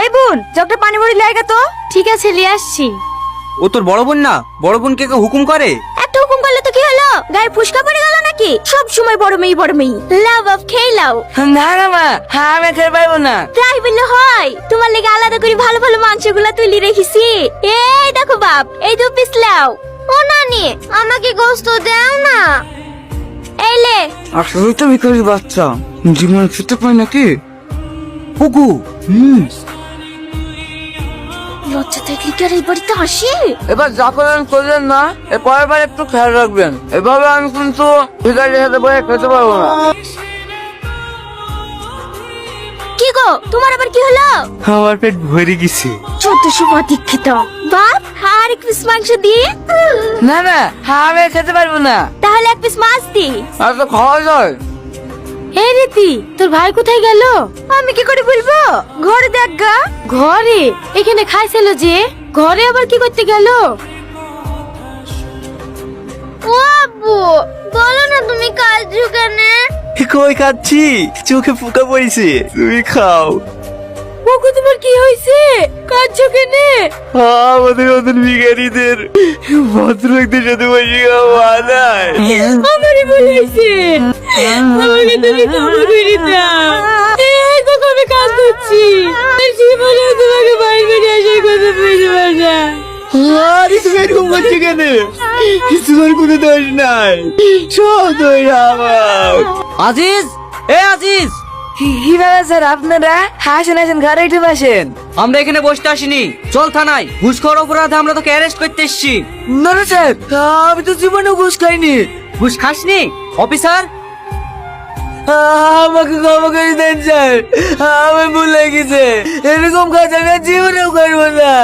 এই বোন জগটা পানি ভরি লাগা তো। ঠিক আছে নিয়ে আসছি। ও তোর বড় বোন না? বড় বোনকে কেউ হুকুম করে? একটা হুকুম করলে তো কি হলো? গায়ে ফুসকা পড়ে গেল নাকি? সব সময় বড় মেয়ে লাভ অফ খেয়ে লাও। না না মা, হ্যাঁ আমি খেতে পারবো না। তাই বললে হয়? তোমার লেগে আলাদা করে ভালো ভালো মাংসগুলা তুলি রেখেছি। এই দেখো বাপ, এই 2 পিস লাও। ও নানি, আমাকে গোশত দাও না। এই লে। আসলে তো ভিখারি বাচ্চা, জীবন খেতে পায় নাকি? হুকু লজ্জা থাকলে কি আর এই বাড়িতে আসে? এবার যা করেন করলেন না, এর পরের বার একটু খেয়াল রাখবেন। এভাবে আমি কিন্তু ভিখারির সাথে বসে খেতে পারবো না। কি গো, তোমার আবার কি হলো? আমার পেট ভরে গেছে। ছোট সময় দীক্ষিত বাপ, আর 1 পিস মাংস দিয়ে। না না, হ্যাঁ আমি খেতে পারবো না। তাহলে 1 পিস মাছ দি। আর তো খাওয়া যায়। এই রীতি, তোর ভাই কোথায় গেল? আমি কি করে বলবো? ঘরে দেখ গা। ঘরে? এখানে খাইছিল যে, ঘরে আবার কি করতে গেল? ও আব্বু, বলো না তুমি কাজু কেন? কই খাচ্ছি, চোখে পোকা পড়েছে, তুমি খাও। ওগো তোমার কি হয়েছে? কাঁদছো কেন? আমাদের মতন ভিখারিদের ভদ্রলোকদের সাথে বসে খাওয়া যায়। আমারই ভুল হয়েছে, আমাকে তুমি ক্ষমা করে দাও। এই দেখো আমি কাজ করছি, জীবনে তোমাকে বাইরে বেরিয়ে আসার কথা বুঝবো না। আরে তুমি এরকম করছো কেন? তোমার কোনো দোষ নাই, সব দোষ আমার। আজিজ, এ আজিজ, কি ব্যাপার স্যার আপনারা? হাসেন হাসেন, ঘরে উঠে বসেন। আমরা এখানে বসতে আসিনি, চল থানায়। ঘুষখোর অপরাধে আমরা তোকে অ্যারেস্ট করতে এসেছি। না না স্যার, আমি তো জীবনে ঘুষ খাইনি। ঘুষ খাসনি অফিসার? আমাকে ক্ষমা করে দেন স্যার, আমি ভুল লেগেছে। এরকম কাজ আমি আর জীবনেও করবো না।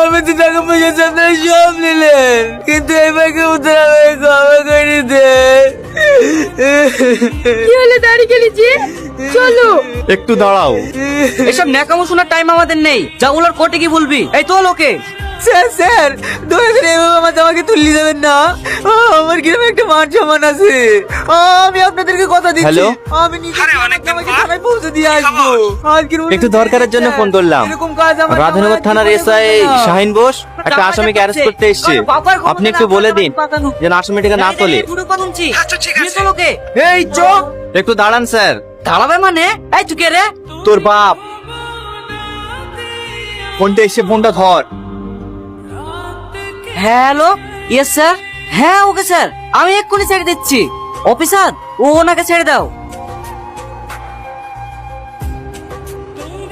আমি তো টাকা পয়সা আপনারা সব নিলেন, কিন্তু এবার কেউ তো আমাকে ক্ষমা করে দেন। কি হলো দাঁড়িয়ে গেলি যে? চলো। একটু দাঁড়াও, এসব ন্যাকামো শোনার টাইম আমাদের নেই। যা বলার কোর্টে কি বলবি? এই তো লোকে। স্যার স্যার, দয়া করে এভাবে আমাকে তুলে দেবেন না। আমার গ্রামে একটা মান সম্মান আছে। আমি আপনাদেরকে কথা দিচ্ছি, হ্যালো? আমি নিজে আমাকে থানায় পৌঁছে দিয়ে আসবো। আজকের একটু দরকারের জন্য ফোন করলাম। এরকম কাজ আমার রাধানগর থানার এসআই শাহিন বোস একটা আসামিকে অ্যারেস্ট করতে এসেছে। আপনি একটু বলে দিন যেন আসামিটাকে না তোলে। এই চোখ, একটু দাঁড়ান স্যার। দাঁড়াবে মানে? এই তুই কে রে? তোর বাপ। ফোনটা এসে, ফোনটা ধর। Hello, yes sir. হ্যাঁ ওকে স্যার, আমি এক্ষুনি ছেড়ে দিচ্ছি। অফিসার, ও ওনাকে ছেড়ে দাও।